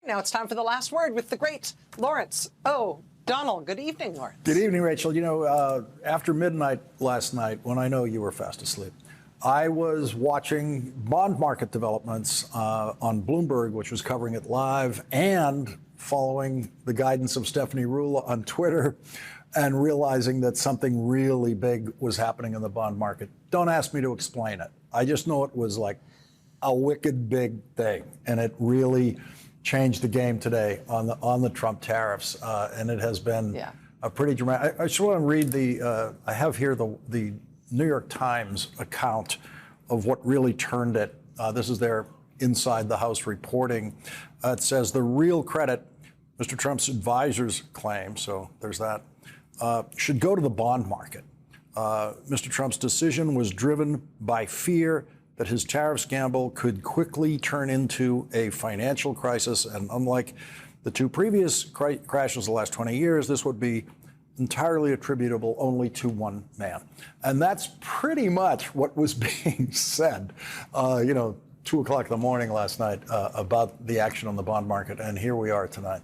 Now it's time for the last word with the great Lawrence O'Donnell. Good evening, Lawrence. Good evening, Rachel. You know, after midnight last night, when I know you were fast asleep, I was watching bond market developments on Bloomberg, which was covering it live, and following the guidance of Stephanie Ruhle on Twitter, and realizing that something really big was happening in the bond market. Don't ask me to explain it. I just know it was like a wicked big thing, and it really changed the game today on the Trump tariffs, and it has been a pretty dramatic. I just want to read I have here the New York Times account of what really turned it. This is their inside the House reporting. It says the real credit, Mr. Trump's advisors claim, so there's that, should go to the bond market. Mr. Trump's decision was driven by fear that his tariff scandal could quickly turn into a financial crisis. And unlike the two previous crashes of the last 20 years, this would be entirely attributable only to one man. And that's pretty much what was being said, 2 o'clock in the morning last night about the action on the bond market. And here we are tonight.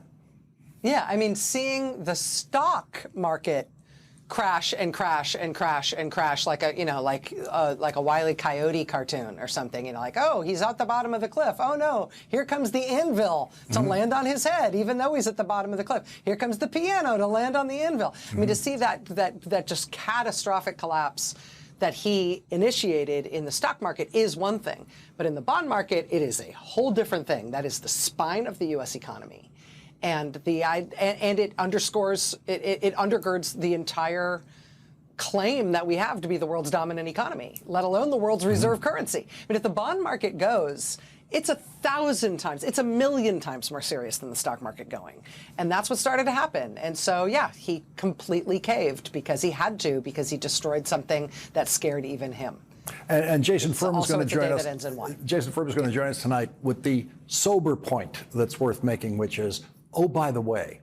Yeah, I mean, seeing the stock market crash and crash and crash and crash like a Wile E. Coyote cartoon or something, like, oh, he's at the bottom of the cliff. Oh no, here comes the anvil to land on his head, even though he's at the bottom of the cliff. Here comes the piano to land on the anvil. I mean, to see that just catastrophic collapse that he initiated in the stock market is one thing, but in the bond market, it is a whole different thing. That is the spine of the U.S. economy. And it underscores, it undergirds the entire claim that we have to be the world's dominant economy, let alone the world's reserve currency. But if the bond market goes, it's 1,000 times, it's 1,000,000 times more serious than the stock market going. And that's what started to happen. And so, yeah, he completely caved because he had to, because he destroyed something that scared even him. And Jason Furman is going to join us. Jason Furman is going to join us tonight with the sober point that's worth making, which is, oh, by the way,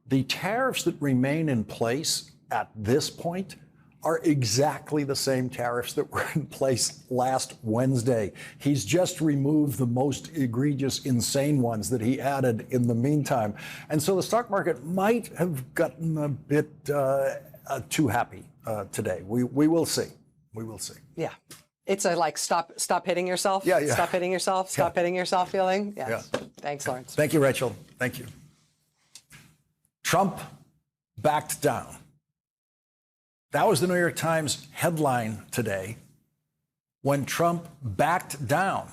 the tariffs that remain in place at this point are exactly the same tariffs that were in place last Wednesday. He's just removed the most egregious, insane ones that he added in the meantime. And so the stock market might have gotten a bit too happy today. We will see. We will see. Yeah. It's a stop hitting yourself. Yeah. Stop hitting yourself. Stop hitting yourself feeling. Yes. Yeah. Thanks, Lawrence. Thank you, Rachel. Thank you. Trump backed down. That was the New York Times headline today. When Trump backed down,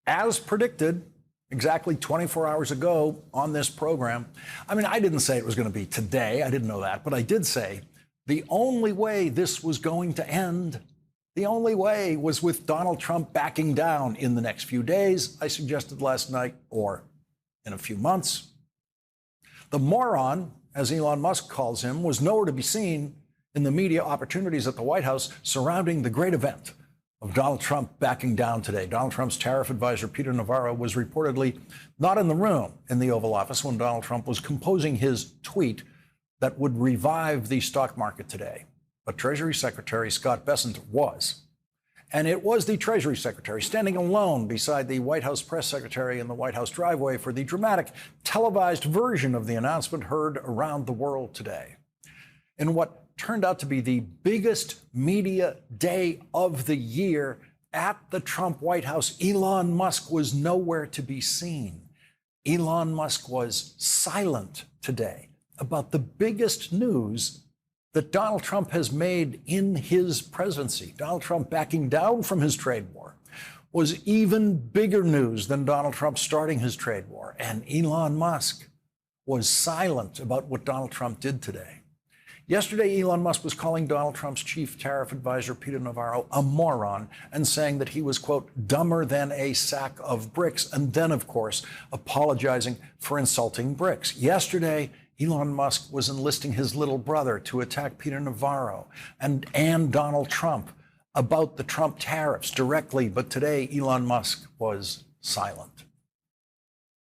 as predicted exactly 24 hours ago on this program. I mean, I didn't say it was going to be today. I didn't know that. But I did say the only way this was going to end, the only way was with Donald Trump backing down in the next few days, I suggested last night, or in a few months. The moron, as Elon Musk calls him, was nowhere to be seen in the media opportunities at the White House surrounding the great event of Donald Trump backing down today. Donald Trump's tariff advisor, Peter Navarro, was reportedly not in the room in the Oval Office when Donald Trump was composing his tweet that would revive the stock market today. But Treasury Secretary Scott Bessent was. And it was the Treasury Secretary standing alone beside the White House press secretary in the White House driveway for the dramatic televised version of the announcement heard around the world today. In what turned out to be the biggest media day of the year at the Trump White House, Elon Musk was nowhere to be seen. Elon Musk was silent today about the biggest news that Donald Trump has made in his presidency. Donald Trump backing down from his trade war was even bigger news than Donald Trump starting his trade war. And Elon Musk was silent about what Donald Trump did today. Yesterday, Elon Musk was calling Donald Trump's chief tariff advisor, Peter Navarro, a moron and saying that he was, quote, dumber than a sack of bricks. And then, of course, apologizing for insulting bricks. Yesterday, Elon Musk was enlisting his little brother to attack Peter Navarro and Donald Trump about the Trump tariffs directly. But today, Elon Musk was silent.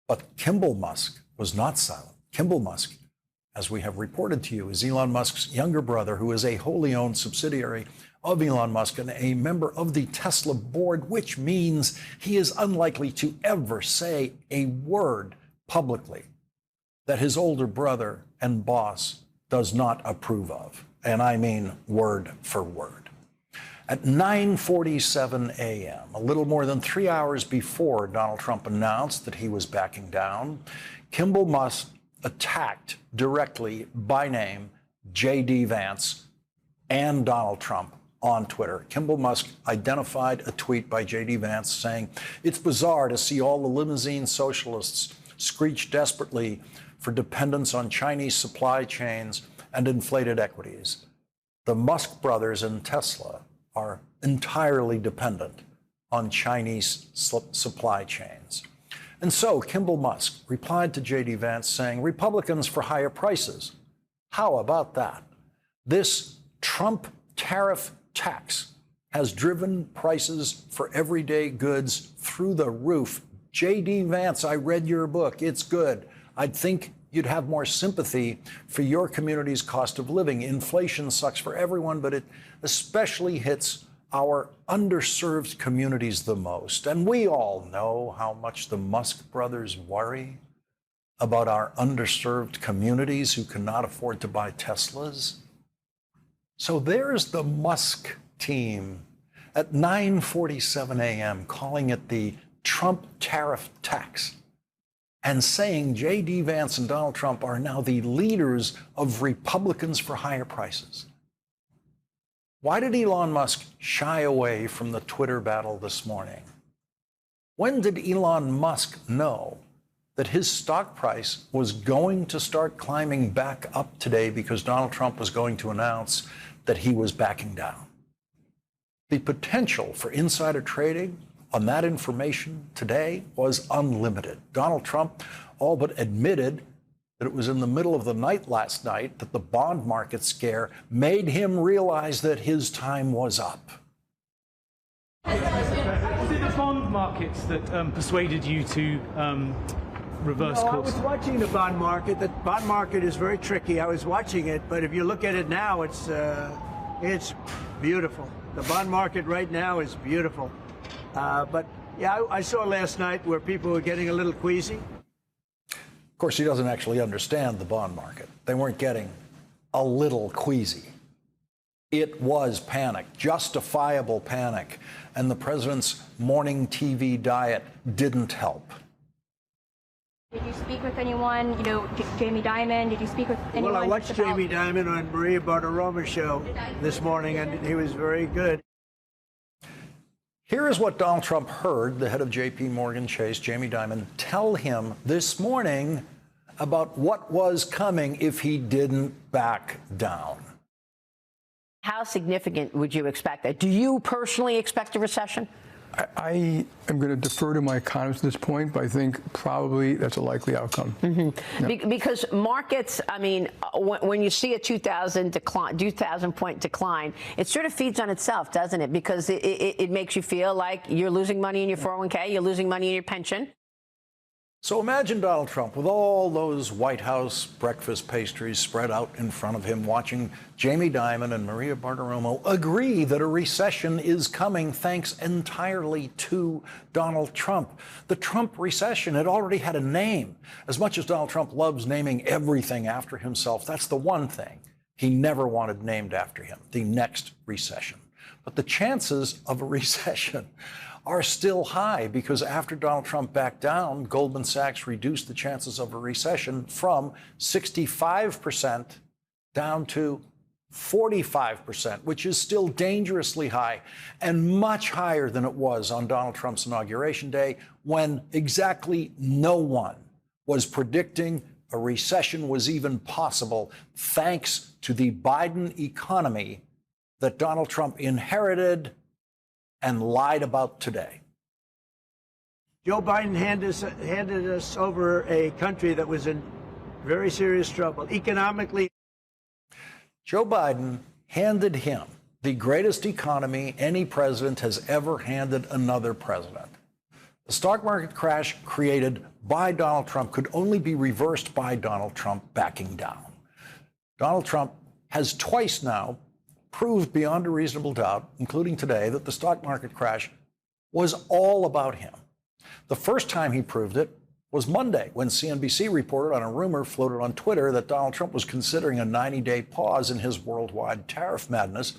But Kimball Musk was not silent. Kimball Musk, as we have reported to you, is Elon Musk's younger brother, who is a wholly owned subsidiary of Elon Musk and a member of the Tesla board, which means he is unlikely to ever say a word publicly that his older brother and boss does not approve of. And I mean word for word. At 9:47 a.m., a little more than 3 hours before Donald Trump announced that he was backing down, Kimball Musk attacked directly by name J.D. Vance and Donald Trump on Twitter. Kimball Musk identified a tweet by J.D. Vance saying, "It's bizarre to see all the limousine socialists screech desperately for dependence on Chinese supply chains and inflated equities. The Musk brothers and Tesla are entirely dependent on Chinese supply chains." And so Kimball Musk replied to J.D. Vance saying, "Republicans for higher prices. How about that? This Trump tariff tax has driven prices for everyday goods through the roof. J.D. Vance, I read your book. It's good. I'd think you'd have more sympathy for your community's cost of living. Inflation sucks for everyone, but it especially hits our underserved communities the most. And we all know how much the Musk brothers worry about our underserved communities who cannot afford to buy Teslas." So there's the Musk team at 9:47 a.m. calling it the Trump tariff tax and saying J.D. Vance and Donald Trump are now the leaders of Republicans for higher prices. Why did Elon Musk shy away from the Twitter battle this morning? When did Elon Musk know that his stock price was going to start climbing back up today because Donald Trump was going to announce that he was backing down? The potential for insider trading on that information today was unlimited. Donald Trump all but admitted that it was in the middle of the night last night that the bond market scare made him realize that his time was up. Was it the bond markets that persuaded you to reverse course? I was watching the bond market. The bond market is very tricky. I was watching it, but if you look at it now, it's beautiful. The bond market right now is beautiful. But yeah, I saw last night where people were getting a little queasy. Of course, he doesn't actually understand the bond market. They weren't getting a little queasy. It was panic, justifiable panic. And the president's morning TV diet didn't help. Did you speak with anyone, Jamie Dimon? Did you speak with anyone? Well, I watched Jamie Dimon on Maria Bartiromo's show this morning, and he was very good. Here is what Donald Trump heard the head of J.P. Morgan Chase, Jamie Dimon, tell him this morning about what was coming if he didn't back down. How significant would you expect that? Do you personally expect a recession? I am going to defer to my economists at this point, but I think probably that's a likely outcome. Mm-hmm. No. Because markets, I mean, when you see a 2,000 point decline, it sort of feeds on itself, doesn't it? Because it makes you feel like you're losing money in your 401k, you're losing money in your pension. So imagine Donald Trump with all those White House breakfast pastries spread out in front of him, watching Jamie Dimon and Maria Bartiromo agree that a recession is coming thanks entirely to Donald Trump. The Trump recession had already had a name. As much as Donald Trump loves naming everything after himself, that's the one thing he never wanted named after him, the next recession. But the chances of a recession are still high because after Donald Trump backed down, Goldman Sachs reduced the chances of a recession from 65% down to 45%, which is still dangerously high and much higher than it was on Donald Trump's inauguration day, when exactly no one was predicting a recession was even possible, thanks to the Biden economy that Donald Trump inherited and lied about today. Joe Biden handed us over a country that was in very serious trouble economically. Joe Biden handed him the greatest economy any president has ever handed another president. The stock market crash created by Donald Trump could only be reversed by Donald Trump backing down. Donald Trump has twice now proved beyond a reasonable doubt, including today, that the stock market crash was all about him. The first time he proved it was Monday, when CNBC reported on a rumor floated on Twitter that Donald Trump was considering a 90-day pause in his worldwide tariff madness.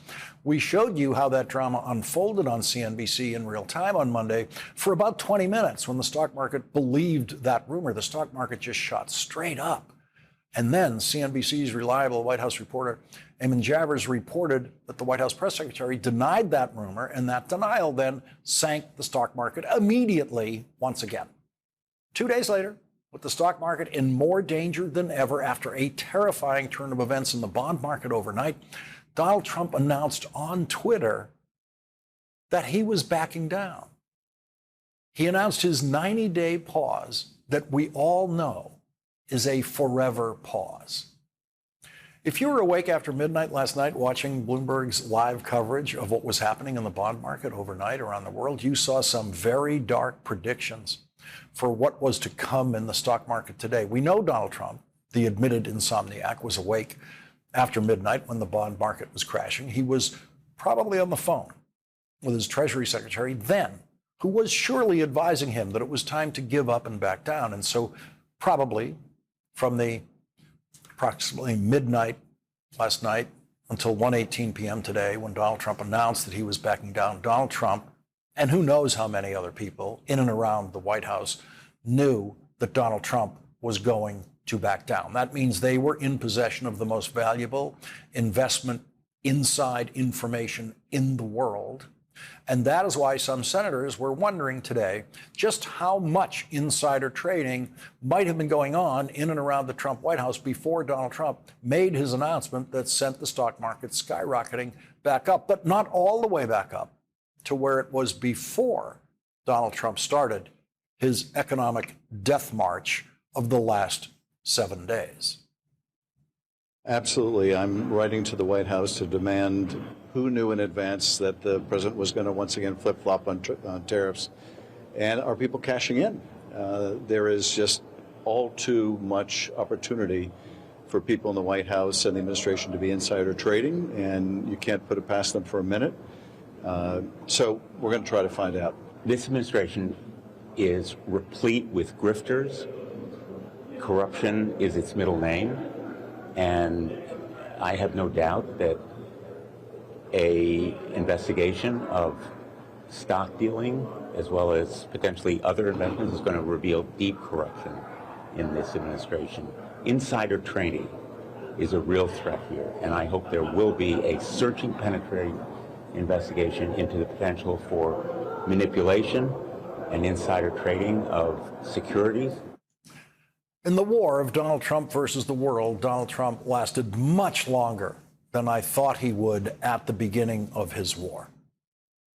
We showed you how that drama unfolded on CNBC in real time on Monday for about 20 minutes. When the stock market believed that rumor, the stock market just shot straight up. And then CNBC's reliable White House reporter, Eamon Javers, reported that the White House press secretary denied that rumor, and that denial then sank the stock market immediately once again. 2 days later, with the stock market in more danger than ever after a terrifying turn of events in the bond market overnight, Donald Trump announced on Twitter that he was backing down. He announced his 90-day pause that we all know is a forever pause. If you were awake after midnight last night watching Bloomberg's live coverage of what was happening in the bond market overnight around the world, you saw some very dark predictions for what was to come in the stock market today. We know Donald Trump, the admitted insomniac, was awake after midnight when the bond market was crashing. He was probably on the phone with his Treasury Secretary then, who was surely advising him that it was time to give up and back down. And so probably from the approximately midnight last night until 1:18 p.m. today, when Donald Trump announced that he was backing down, Donald Trump, and who knows how many other people in and around the White House, knew that Donald Trump was going to back down. That means they were in possession of the most valuable investment inside information in the world. And that is why some senators were wondering today just how much insider trading might have been going on in and around the Trump White House before Donald Trump made his announcement that sent the stock market skyrocketing back up, but not all the way back up to where it was before Donald Trump started his economic death march of the last 7 days. Absolutely. I'm writing to the White House to demand who knew in advance that the president was going to once again flip-flop on tariffs, and are people cashing in? There is just all too much opportunity for people in the White House and the administration to be insider trading, and you can't put it past them for a minute. So we're going to try to find out. This administration is replete with grifters. Corruption is its middle name. And I have no doubt that a investigation of stock dealing, as well as potentially other investments, is going to reveal deep corruption in this administration. Insider trading is a real threat here, and I hope there will be a searching, penetrating investigation into the potential for manipulation and insider trading of securities. In the war of Donald Trump versus the world, Donald Trump lasted much longer than I thought he would at the beginning of his war.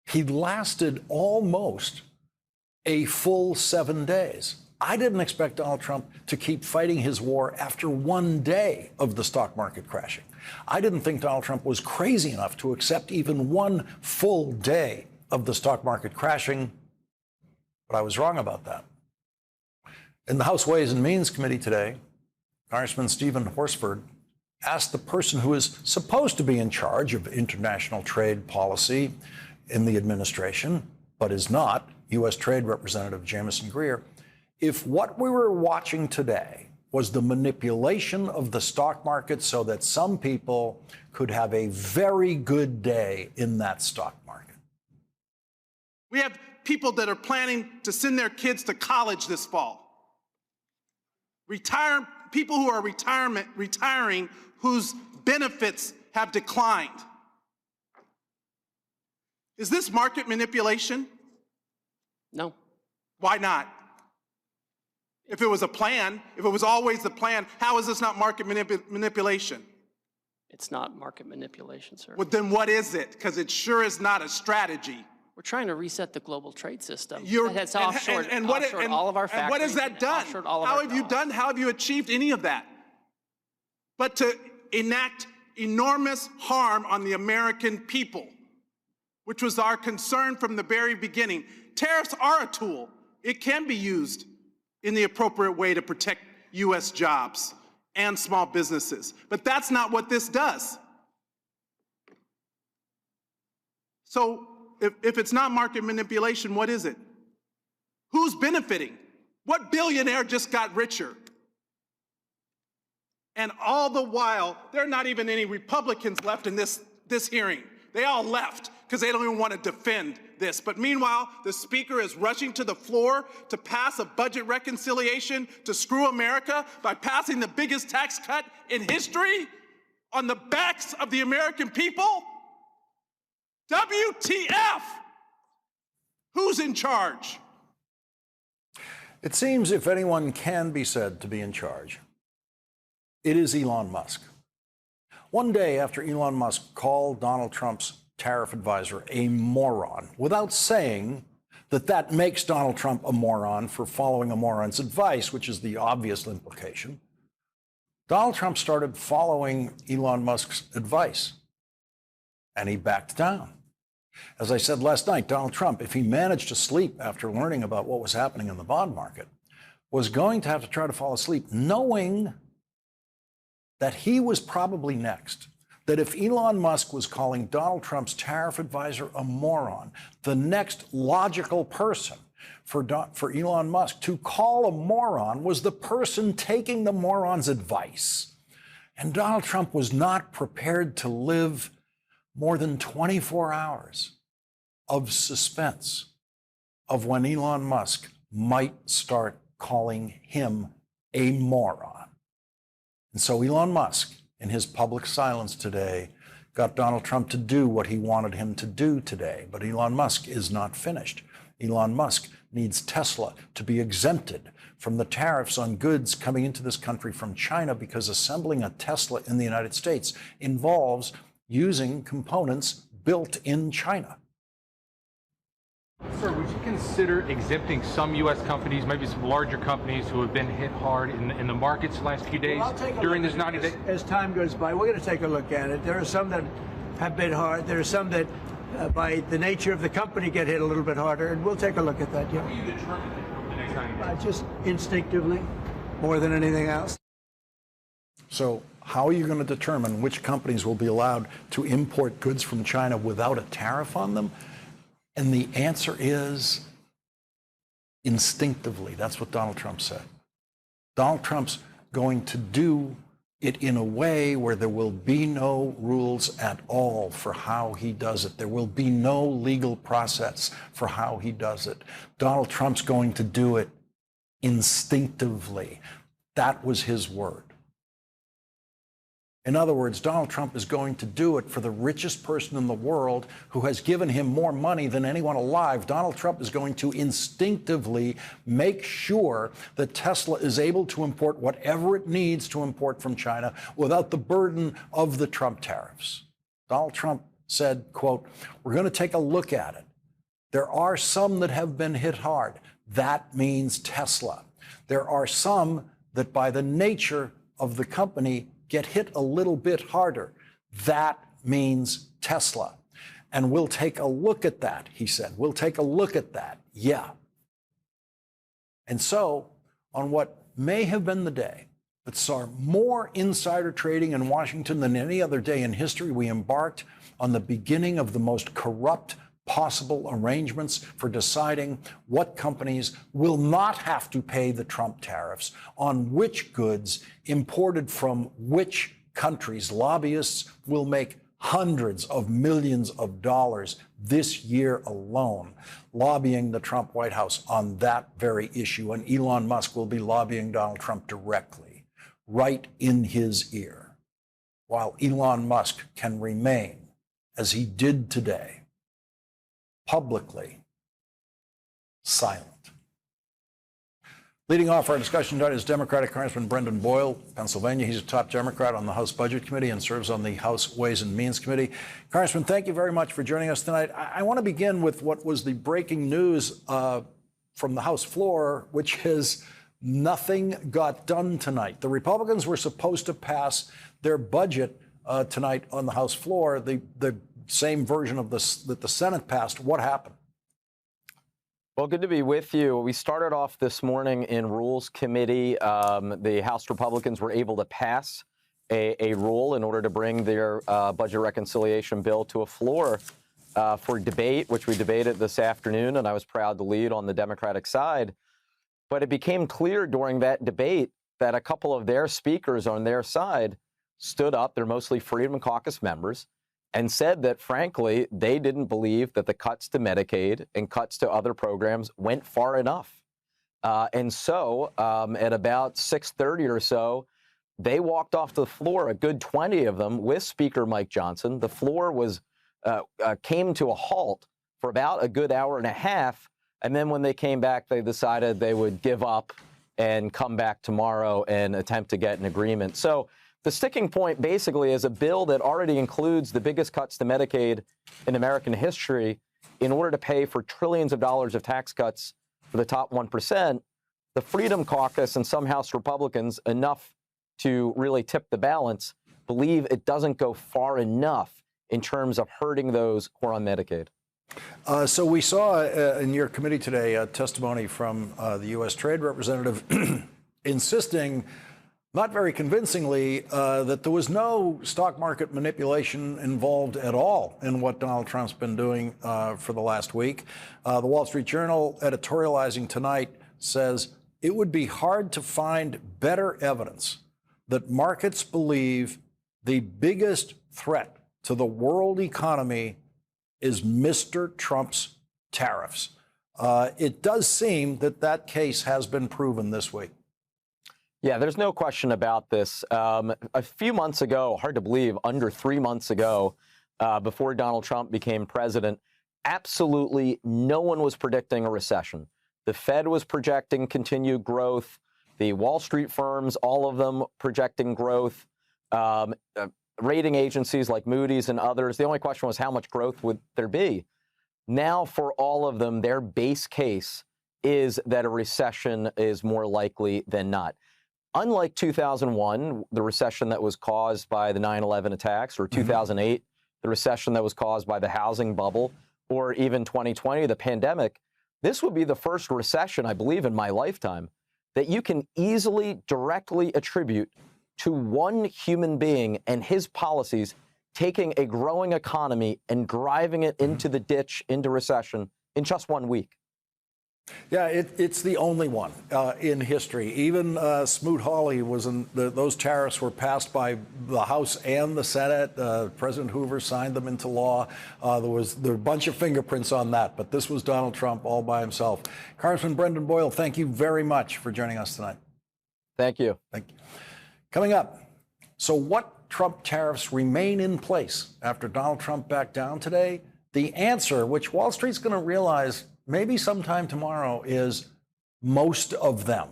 He lasted almost a full 7 days. I didn't expect Donald Trump to keep fighting his war after 1 day of the stock market crashing. I didn't think Donald Trump was crazy enough to accept even 1 full day of the stock market crashing, but I was wrong about that. In the House Ways and Means Committee today, Congressman Stephen Horsford asked the person who is supposed to be in charge of international trade policy in the administration, but is not, U.S. Trade Representative Jamieson Greer, if what we were watching today was the manipulation of the stock market so that some people could have a very good day in that stock market. We have people that are planning to send their kids to college this fall. People who are retiring whose benefits have declined. Is this market manipulation? No. Why not? If it was a plan, if it was always the plan, how is this not market manipulation? It's not market manipulation, sir. Well, then what is it? Because it sure is not a strategy. We're trying to reset the global trade system. That's offshored all of our factories. And what has that done? How have you achieved any of that? But to enact enormous harm on the American people, which was our concern from the very beginning. Tariffs are a tool. It can be used in the appropriate way to protect U.S. jobs and small businesses. But that's not what this does. So if it's not market manipulation, what is it? Who's benefiting? What billionaire just got richer? And all the while, there are not even any Republicans left in this hearing. They all left because they don't even want to defend this. But meanwhile, the Speaker is rushing to the floor to pass a budget reconciliation to screw America by passing the biggest tax cut in history on the backs of the American people. WTF? Who's in charge? It seems if anyone can be said to be in charge, it is Elon Musk. One day after Elon Musk called Donald Trump's tariff advisor a moron, without saying that makes Donald Trump a moron for following a moron's advice, which is the obvious implication, Donald Trump started following Elon Musk's advice, and he backed down. As I said last night, Donald Trump, if he managed to sleep after learning about what was happening in the bond market, was going to have to try to fall asleep knowing that he was probably next. That if Elon Musk was calling Donald Trump's tariff advisor a moron, the next logical person for Elon Musk to call a moron was the person taking the moron's advice. And Donald Trump was not prepared to live more than 24 hours of suspense of when Elon Musk might start calling him a moron. And so Elon Musk, in his public silence today, got Donald Trump to do what he wanted him to do today. But Elon Musk is not finished. Elon Musk needs Tesla to be exempted from the tariffs on goods coming into this country from China, because assembling a Tesla in the United States involves using components built in China. Sir, would you consider exempting some U.S. companies, maybe some larger companies who have been hit hard in the markets the last few days during this 90 days? As time goes by, we're going to take a look at it. There are some that have been hard. There are some that, by the nature of the company, get hit a little bit harder, and we'll take a look at that. Yeah. How will you determine that over the next 90 days? Just instinctively, more than anything else. So how are you going to determine which companies will be allowed to import goods from China without a tariff on them? And the answer is instinctively. That's what Donald Trump said. Donald Trump's going to do it in a way where there will be no rules at all for how he does it. There will be no legal process for how he does it. Donald Trump's going to do it instinctively. That was his word. In other words, Donald Trump is going to do it for the richest person in the world who has given him more money than anyone alive. Donald Trump is going to instinctively make sure that Tesla is able to import whatever it needs to import from China without the burden of the Trump tariffs. Donald Trump said, quote, "We're going to take a look at it. There are some that have been hit hard. That means Tesla. There are some that by the nature of the company get hit a little bit harder. That means Tesla. And we'll take a look at that," he said. "We'll take a look at that." Yeah. And so, on what may have been the day that saw more insider trading in Washington than any other day in history, we embarked on the beginning of the most corrupt possible arrangements for deciding what companies will not have to pay the Trump tariffs on which goods imported from which countries. Lobbyists will make hundreds of millions of dollars this year alone lobbying the Trump White House on that very issue. And Elon Musk will be lobbying Donald Trump directly, right in his ear, while Elon Musk can remain, as he did today, publicly silent. Leading off our discussion tonight is Democratic Congressman Brendan Boyle, Pennsylvania. He's a top Democrat on the House Budget Committee and serves on the House Ways and Means Committee. Congressman, thank you very much for joining us tonight. I want to begin with what was the breaking news from the House floor, which is nothing got done tonight. The Republicans were supposed to pass their budget tonight on the House floor, the same version of this that the Senate passed. What happened? Well, good to be with you. We started off this morning in Rules Committee. The House Republicans were able to pass a rule in order to bring their budget reconciliation bill to a floor for debate, which we debated this afternoon, and I was proud to lead on the Democratic side. But it became clear during that debate that a couple of their speakers on their side stood up, they're mostly Freedom Caucus members, and said that, frankly, they didn't believe that the cuts to Medicaid and cuts to other programs went far enough. And so at about 6:30 or so, they walked off the floor, a good 20 of them, with Speaker Mike Johnson. The floor was came to a halt for about a good hour and a half. And then when they came back, they decided they would give up and come back tomorrow and attempt to get an agreement. So the sticking point basically is a bill that already includes the biggest cuts to Medicaid in American history in order to pay for trillions of dollars of tax cuts for the top 1%. The Freedom Caucus and some House Republicans, enough to really tip the balance, believe it doesn't go far enough in terms of hurting those who are on Medicaid. So we saw in your committee today a testimony from the U.S. Trade Representative insisting, not very convincingly, that there was no stock market manipulation involved at all in what Donald Trump's been doing for the last week. The Wall Street Journal, editorializing tonight, says it would be hard to find better evidence that markets believe the biggest threat to the world economy is Mr. Trump's tariffs. It does seem that that case has been proven this week. Yeah, there's no question about this. A few months ago, hard to believe, under 3 months ago, before Donald Trump became president, absolutely no one was predicting a recession. The Fed was projecting continued growth. The Wall Street firms, all of them projecting growth. Rating agencies like Moody's and others, the only question was how much growth would there be? Now, for all of them, their base case is that a recession is more likely than not. Unlike 2001, the recession that was caused by the 9/11 attacks, or 2008, the recession that was caused by the housing bubble, or even 2020, the pandemic, this would be the first recession, I believe, in my lifetime that you can easily, directly attribute to one human being and his policies taking a growing economy and driving it into the ditch, into recession, in just 1 week. Yeah, it's the only one in history. Even Smoot-Hawley was in those tariffs were passed by the House and the Senate. President Hoover signed them into law. There were a bunch of fingerprints on that, but this was Donald Trump all by himself. Congressman Brendan Boyle, thank you very much for joining us tonight. Thank you. Thank you. Coming up, so what Trump tariffs remain in place after Donald Trump backed down today? The answer, which Wall Street's going to realize maybe sometime tomorrow, is most of them.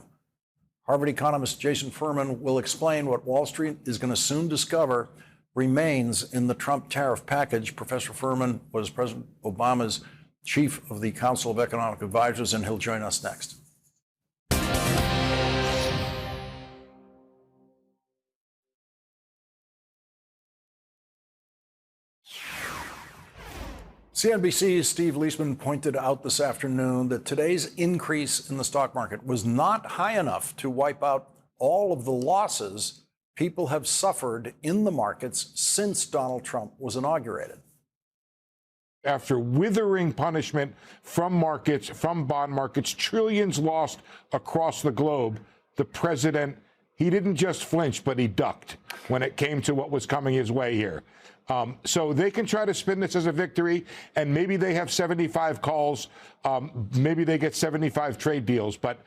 Harvard economist Jason Furman will explain what Wall Street is going to soon discover remains in the Trump tariff package. Professor Furman was President Obama's chief of the Council of Economic Advisors, and he'll join us next. CNBC's Steve Leisman pointed out this afternoon that today's increase in the stock market was not high enough to wipe out all of the losses people have suffered in the markets since Donald Trump was inaugurated. After withering punishment from markets, from bond markets, trillions lost across the globe, the president, he didn't just flinch, but he ducked when it came to what was coming his way here. So they can try to spin this as a victory, and maybe they have 75 calls. Maybe they get 75 trade deals. But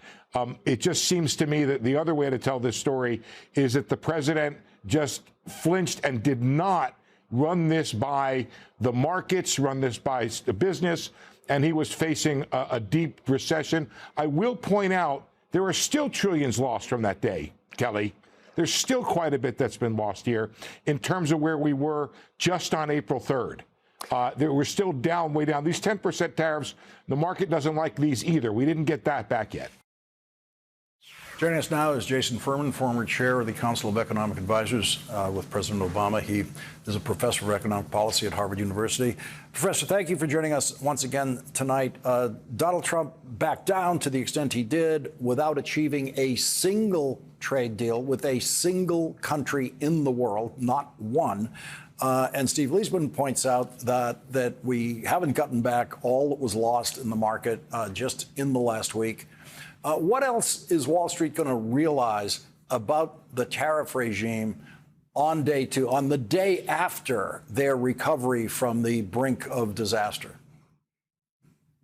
it just seems to me that the other way to tell this story is that the president just flinched and did not run this by the markets, run this by the business, and he was facing a deep recession. I will point out there are still trillions lost from that day, Kelly. There's still quite a bit that's been lost here in terms of where we were just on April 3rd. We're still down, way down. These 10% tariffs, the market doesn't like these either. We didn't get that back yet. Joining us now is Jason Furman, former chair of the Council of Economic Advisors with President Obama. He is a professor of economic policy at Harvard University. Professor, thank you for joining us once again tonight. Donald Trump backed down to the extent he did without achieving a single trade deal with a single country in the world, not one. And Steve Leisman points out that we haven't gotten back all that was lost in the market just in the last week. What else is Wall Street going to realize about the tariff regime on day two, on the day after their recovery from the brink of disaster?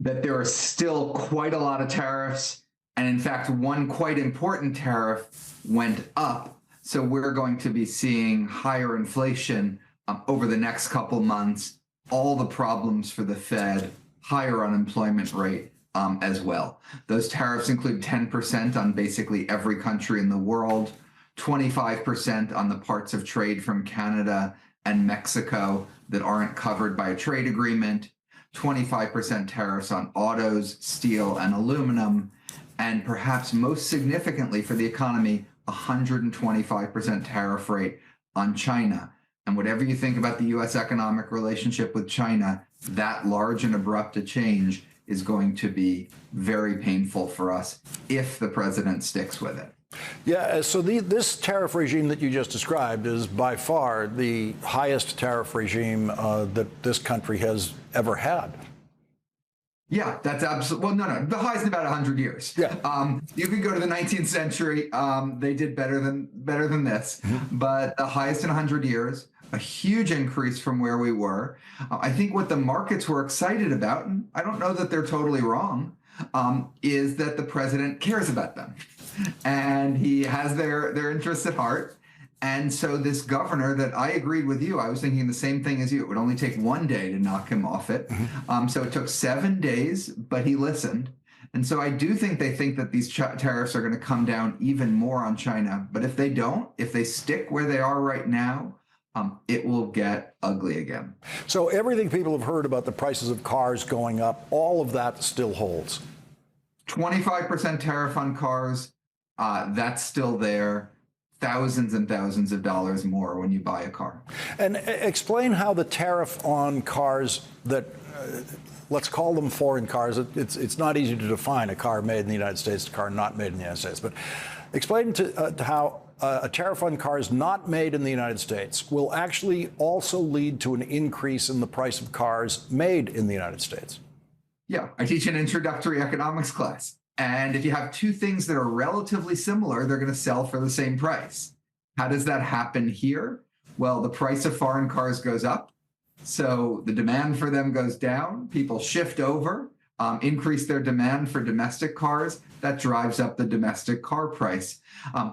That there are still quite a lot of tariffs. And in fact, one quite important tariff went up. So we're going to be seeing higher inflation over the next couple months, all the problems for the Fed, higher unemployment rate as well. Those tariffs include 10% on basically every country in the world, 25% on the parts of trade from Canada and Mexico that aren't covered by a trade agreement, 25% tariffs on autos, steel, and aluminum, and perhaps most significantly for the economy, 125% tariff rate on China. And whatever you think about the U.S. economic relationship with China, that large and abrupt a change is going to be very painful for us if the president sticks with it. Yeah, so this tariff regime that you just described is by far the highest tariff regime that this country has ever had. Yeah, that's absolutely, well, no, the highest in about 100 years. Yeah. You could go to the 19th century. They did better than this, but the highest in 100 years, a huge increase from where we were. I think what the markets were excited about, and I don't know that they're totally wrong, is that the president cares about them. And he has their interests at heart. And so this governor that I agreed with you, I was thinking the same thing as you. It would only take one day to knock him off it. So it took 7 days, but he listened. And so I do think they think that these tariffs are going to come down even more on China. But if they don't, if they stick where they are right now, it will get ugly again. So everything people have heard about the prices of cars going up, all of that still holds. 25% tariff on cars, that's still there. Thousands and thousands of dollars more when you buy a car. And explain how the tariff on cars that, let's call them foreign cars, it's not easy to define a car made in the United States, a car not made in the United States, but explain to how a tariff on cars not made in the United States will actually also lead to an increase in the price of cars made in the United States. Yeah, I teach an introductory economics class. And if you have two things that are relatively similar, they're going to sell for the same price. How does that happen here? Well, the price of foreign cars goes up. So the demand for them goes down. People shift over, increase their demand for domestic cars. That drives up the domestic car price.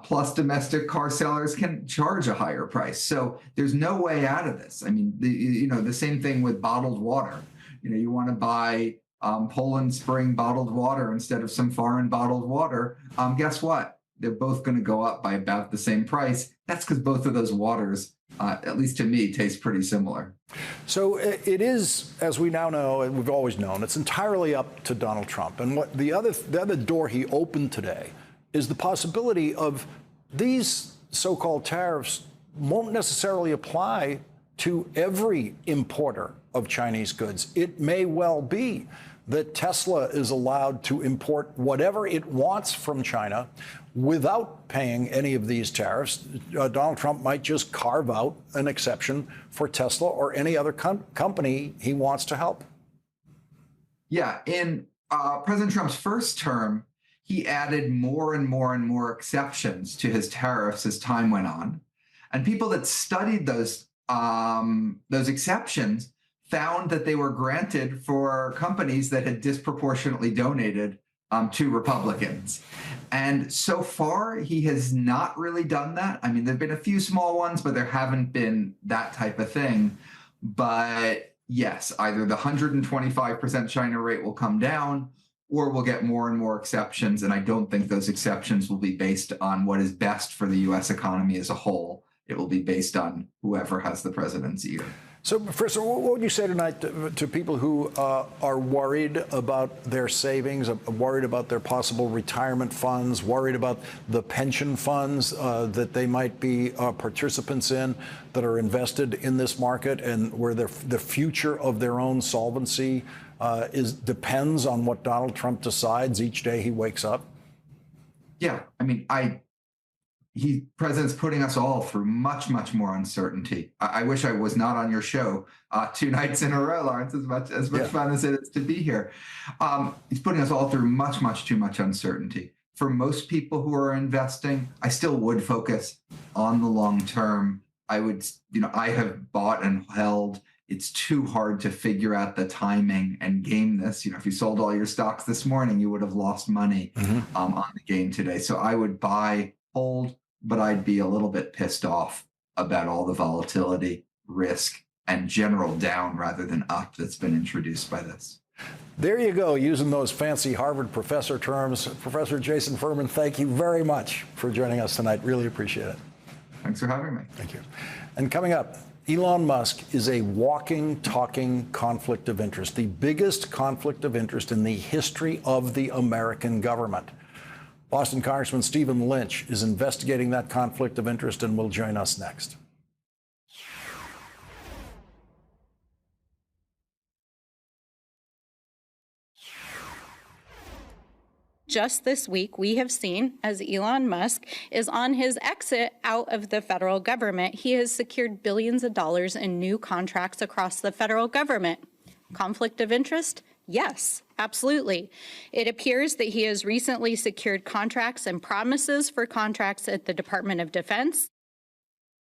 Plus, domestic car sellers can charge a higher price. So there's no way out of this. I mean, the same thing with bottled water. You want to buy Poland Spring bottled water instead of some foreign bottled water, guess what? They're both going to go up by about the same price. That's because both of those waters, at least to me, taste pretty similar. So it is, as we now know, and we've always known, it's entirely up to Donald Trump. And what the other door he opened today is the possibility of these so-called tariffs won't necessarily apply to every importer of Chinese goods. It may well be that Tesla is allowed to import whatever it wants from China without paying any of these tariffs. Donald Trump might just carve out an exception for Tesla or any other company he wants to help. Yeah, in President Trump's first term, he added more and more and more exceptions to his tariffs as time went on. And people that studied those exceptions found that they were granted for companies that had disproportionately donated to Republicans. And so far, he has not really done that. I mean, there have been a few small ones, but there haven't been that type of thing. But yes, either the 125% China rate will come down, or we'll get more and more exceptions. And I don't think those exceptions will be based on what is best for the U.S. economy as a whole. It will be based on whoever has the president's ear. So, Professor, what would you say tonight to people who are worried about their savings, worried about their possible retirement funds, worried about the pension funds that they might be participants in that are invested in this market and where the future of their own solvency depends on what Donald Trump decides each day he wakes up? Yeah, I mean, President's putting us all through much, much more uncertainty. I wish I was not on your show 2 nights in a row, Lawrence, as much fun as it is to be here. He's putting us all through much, much too much uncertainty. For most people who are investing, I still would focus on the long term. I have bought and held. It's too hard to figure out the timing and game this. If you sold all your stocks this morning, you would have lost money on the game today. So I would buy, hold, but I'd be a little bit pissed off about all the volatility, risk, and general down rather than up that's been introduced by this. There you go, using those fancy Harvard professor terms. Professor Jason Furman, thank you very much for joining us tonight. Really appreciate it. Thanks for having me. Thank you. And coming up, Elon Musk is a walking, talking conflict of interest, the biggest conflict of interest in the history of the American government. Boston Congressman Stephen Lynch is investigating that conflict of interest and will join us next. Just this week, we have seen as Elon Musk is on his exit out of the federal government, he has secured billions of dollars in new contracts across the federal government. Conflict of interest? Yes, absolutely. It appears that he has recently secured contracts and promises for contracts at the Department of Defense.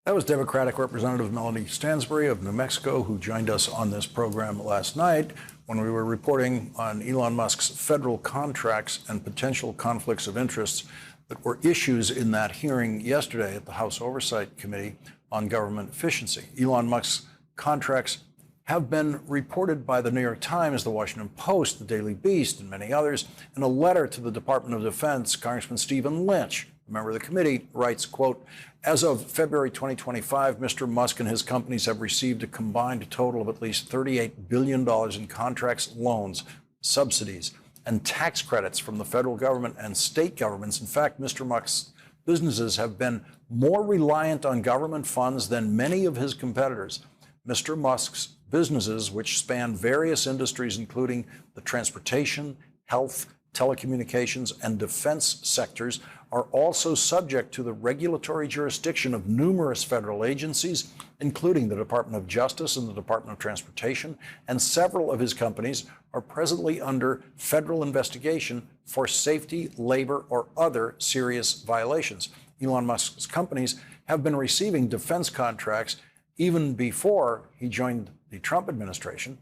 That was Democratic Representative Melanie Stansbury of New Mexico, who joined us on this program last night when we were reporting on Elon Musk's federal contracts and potential conflicts of interest that were issues in that hearing yesterday at the House Oversight Committee on Government Efficiency. Elon Musk's contracts have been reported by the New York Times, the Washington Post, the Daily Beast, and many others. In a letter to the Department of Defense, Congressman Stephen Lynch, a member of the committee, writes, quote, as of February 2025, Mr. Musk and his companies have received a combined total of at least $38 billion in contracts, loans, subsidies, and tax credits from the federal government and state governments. In fact, Mr. Musk's businesses have been more reliant on government funds than many of his competitors. Mr. Musk's businesses, which span various industries, including the transportation, health, telecommunications, and defense sectors, are also subject to the regulatory jurisdiction of numerous federal agencies, including the Department of Justice and the Department of Transportation, and several of his companies are presently under federal investigation for safety, labor, or other serious violations. Elon Musk's companies have been receiving defense contracts even before he joined the Trump administration.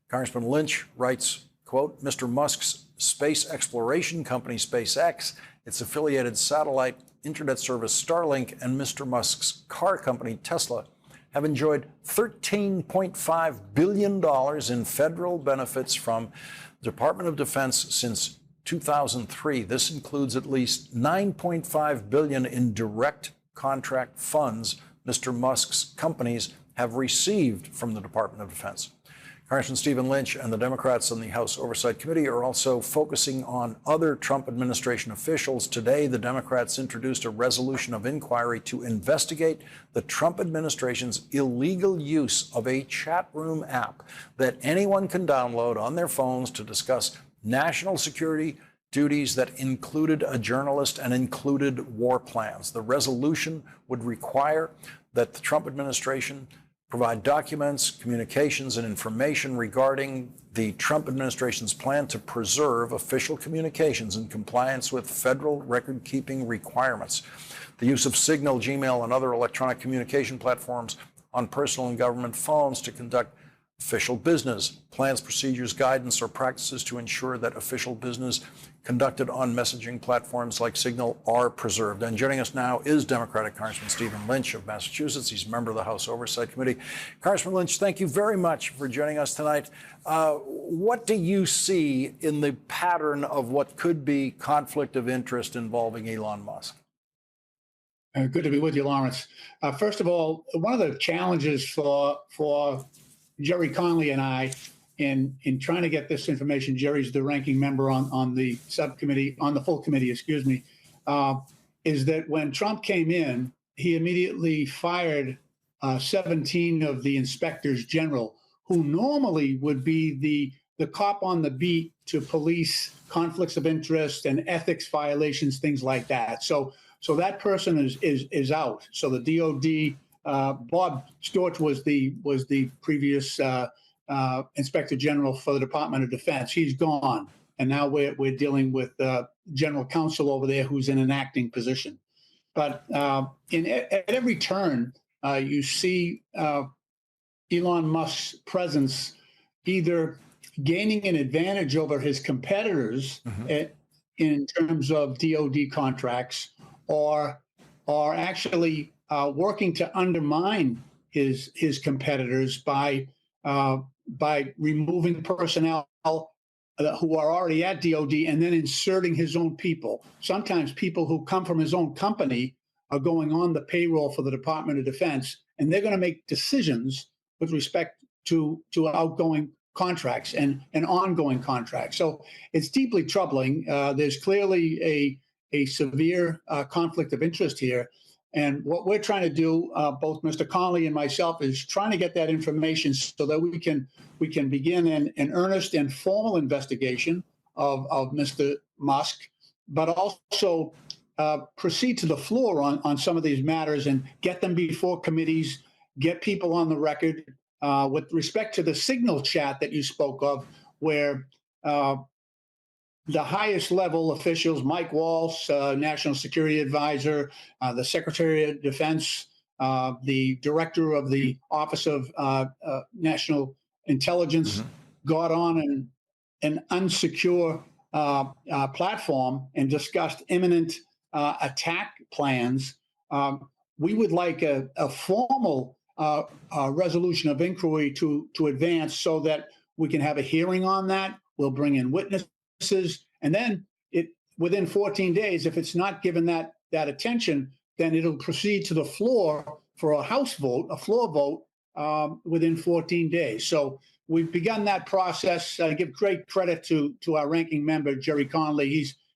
Congressman Lynch writes, quote, Mr. Musk's space exploration company, SpaceX, its affiliated satellite internet service Starlink, and Mr. Musk's car company, Tesla, have enjoyed $13.5 billion in federal benefits from the Department of Defense since 2003. This includes at least $9.5 billion in direct contract funds Mr. Musk's companies have received from the Department of Defense. Congressman Stephen Lynch and the Democrats on the House Oversight Committee are also focusing on other Trump administration officials. Today, the Democrats introduced a resolution of inquiry to investigate the Trump administration's illegal use of a chat room app that anyone can download on their phones to discuss national security duties that included a journalist and included war plans. The resolution would require that the Trump administration provide documents, communications, and information regarding the Trump administration's plan to preserve official communications in compliance with federal record-keeping requirements. The use of Signal, Gmail, and other electronic communication platforms on personal and government phones to conduct official business, plans, procedures, guidance, or practices to ensure that official business conducted on messaging platforms like Signal are preserved. And joining us now is Democratic Congressman Stephen Lynch of Massachusetts. He's a member of the House Oversight Committee. Congressman Lynch, thank you very much for joining us tonight. What do you see in the pattern of what could be conflict of interest involving Elon Musk? Good to be with you, Lawrence. First of all, one of the challenges for Gerry Conley and I in trying to get this information, Jerry's the ranking member on the subcommittee, on the full committee, excuse me, is that when Trump came in, he immediately fired 17 of the inspectors general, who normally would be the cop on the beat to police conflicts of interest and ethics violations, things like that. So So that person is out. So the DOD, Bob Storch was the previous Inspector General for the Department of Defense. He's gone, and now we're dealing with General Counsel over there, who's in an acting position. But at every turn, you see Elon Musk's presence either gaining an advantage over his competitors in terms of DOD contracts, or actually working to undermine his competitors by removing personnel who are already at DOD and then inserting his own people. Sometimes people who come from his own company are going on the payroll for the Department of Defense, and they're going to make decisions with respect to outgoing contracts and ongoing contracts. So it's deeply troubling. There's clearly a severe conflict of interest here. And what we're trying to do, both Mr. Connolly and myself, is trying to get that information so that we can begin an earnest and formal investigation of Mr. Musk, but also proceed to the floor on some of these matters and get them before committees, get people on the record. With respect to the Signal chat that you spoke of, where the highest level officials, Mike Waltz, National Security Advisor, the Secretary of Defense, the Director of the Office of National Intelligence, got on an unsecure platform and discussed imminent attack plans. We would like a formal resolution of inquiry to advance so that we can have a hearing on that. We'll bring in witnesses, and then within 14 days, if it's not given that attention, then it'll proceed to the floor for a House vote, a floor vote within 14 days. So we've begun that process. I give great credit to our ranking member, Jerry Connolly.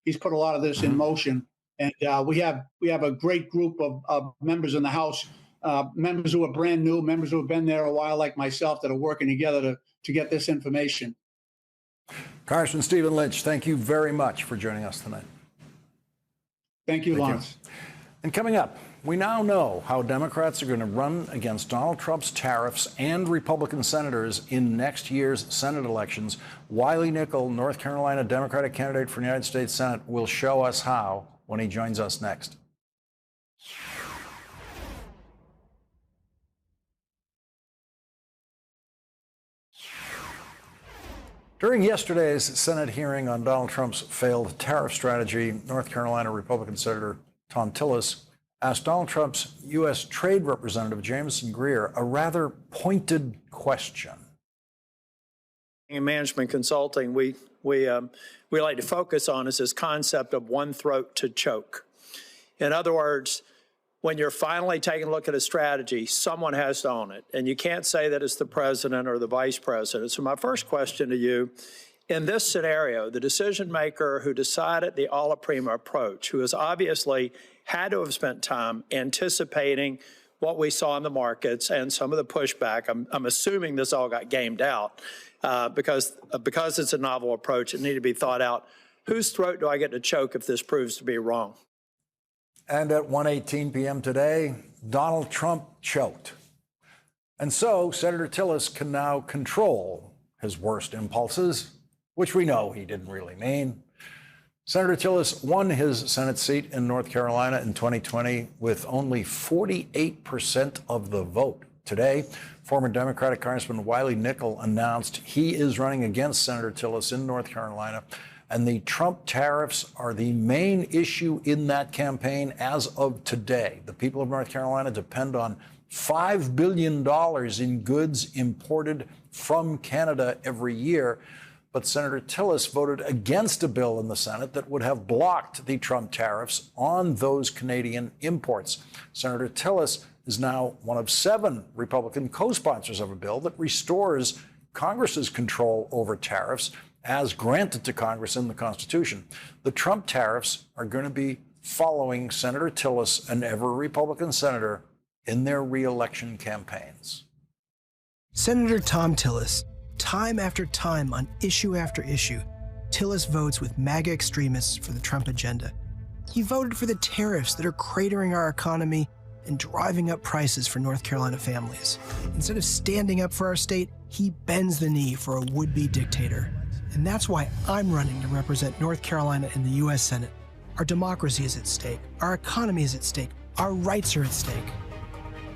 He's put a lot of this in motion, and we have a great group of members in the House. Members who are brand new, members who have been there a while, like myself, that are working together to get this information. Congressman Stephen Lynch, thank you very much for joining us tonight. Thank you, Lawrence. And coming up, we now know how Democrats are going to run against Donald Trump's tariffs and Republican senators in next year's Senate elections. Wiley Nickel, North Carolina Democratic candidate for the United States Senate, will show us how when he joins us next. During yesterday's Senate hearing on Donald Trump's failed tariff strategy, North Carolina Republican Senator Thom Tillis asked Donald Trump's U.S. Trade Representative Jamieson Greer a rather pointed question. In management consulting, we like to focus on is this concept of one throat to choke. In other words, when you're finally taking a look at a strategy, someone has to own it. And you can't say that it's the president or the vice president. So my first question to you, in this scenario, the decision maker who decided the alla prima approach, who has obviously had to have spent time anticipating what we saw in the markets and some of the pushback, I'm assuming this all got gamed out because it's a novel approach, it needed to be thought out. Whose throat do I get to choke if this proves to be wrong? And at 1:18 p.m. today, Donald Trump choked. And so Senator Tillis can now control his worst impulses, which we know he didn't really mean. Senator Tillis won his Senate seat in North Carolina in 2020 with only 48% of the vote. Today, former Democratic Congressman Wiley Nickel announced he is running against Senator Tillis in North Carolina. And the Trump tariffs are the main issue in that campaign as of today. The people of North Carolina depend on $5 billion in goods imported from Canada every year. But Senator Tillis voted against a bill in the Senate that would have blocked the Trump tariffs on those Canadian imports. Senator Tillis is now one of 7 Republican co-sponsors of a bill that restores Congress's control over tariffs as granted to Congress in the Constitution. The Trump tariffs are going to be following Senator Tillis and every Republican senator in their re-election campaigns. Senator Thom Tillis, time after time on issue after issue, Tillis votes with MAGA extremists for the Trump agenda. He voted for the tariffs that are cratering our economy and driving up prices for North Carolina families. Instead of standing up for our state, he bends the knee for a would-be dictator. And that's why I'm running to represent North Carolina in the U.S. Senate. Our democracy is at stake. Our economy is at stake. Our rights are at stake.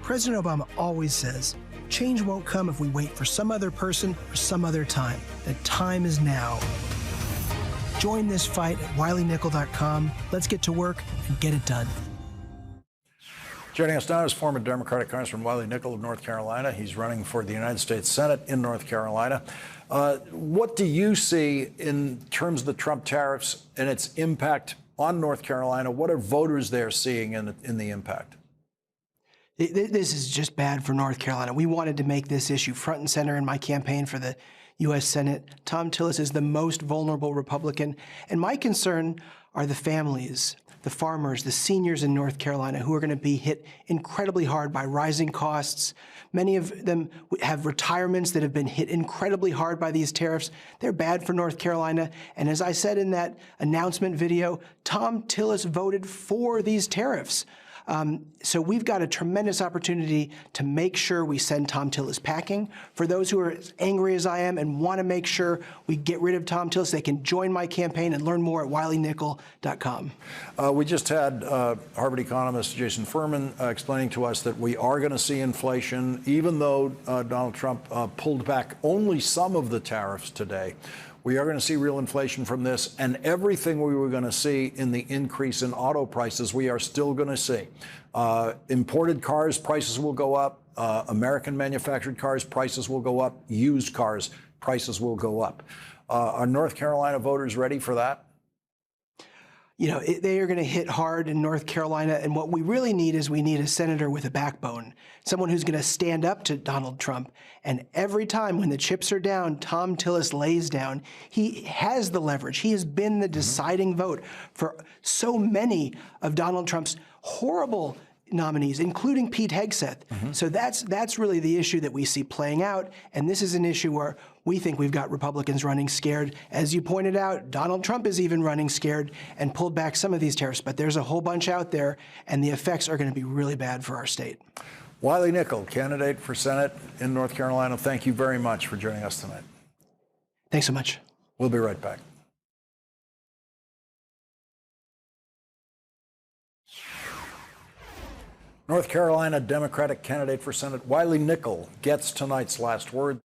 President Obama always says, change won't come if we wait for some other person or some other time. The time is now. Join this fight at wileynickel.com. Let's get to work and get it done. Joining us now is former Democratic Congressman Wiley Nickel of North Carolina. He's running for the United States Senate in North Carolina. What do you see in terms of the Trump tariffs and its impact on North Carolina? What are voters there seeing in the impact? This is just bad for North Carolina. We wanted to make this issue front and center in my campaign for the U.S. Senate. Thom Tillis is the most vulnerable Republican, and my concern are the families, the farmers, the seniors in North Carolina who are going to be hit incredibly hard by rising costs. Many of them have retirements that have been hit incredibly hard by these tariffs. They're bad for North Carolina. And as I said in that announcement video, Thom Tillis voted for these tariffs. So we've got a tremendous opportunity to make sure we send Thom Tillis packing. For those who are as angry as I am and want to make sure we get rid of Thom Tillis, they can join my campaign and learn more at wileynickel.com. We just had Harvard economist Jason Furman explaining to us that we are going to see inflation, even though Donald Trump pulled back only some of the tariffs today. We are going to see real inflation from this, and everything we were going to see in the increase in auto prices, we are still going to see. Imported cars, prices will go up. American manufactured cars, prices will go up. Used cars, prices will go up. Are North Carolina voters ready for that? You know, they are going to hit hard in North Carolina, and what we really need is we need a senator with a backbone, someone who's going to stand up to Donald Trump. And every time when the chips are down, Thom Tillis lays down. He has the leverage. He has been the deciding vote for so many of Donald Trump's horrible nominees, including Pete Hegseth. So that's really the issue that we see playing out. And this is an issue where we think we've got Republicans running scared. As you pointed out, Donald Trump is even running scared and pulled back some of these tariffs. But there's a whole bunch out there, and the effects are going to be really bad for our state. Wiley Nickel, candidate for Senate in North Carolina, thank you very much for joining us tonight. Thanks so much. We'll be right back. North Carolina Democratic candidate for Senate Wiley Nickel gets tonight's last word.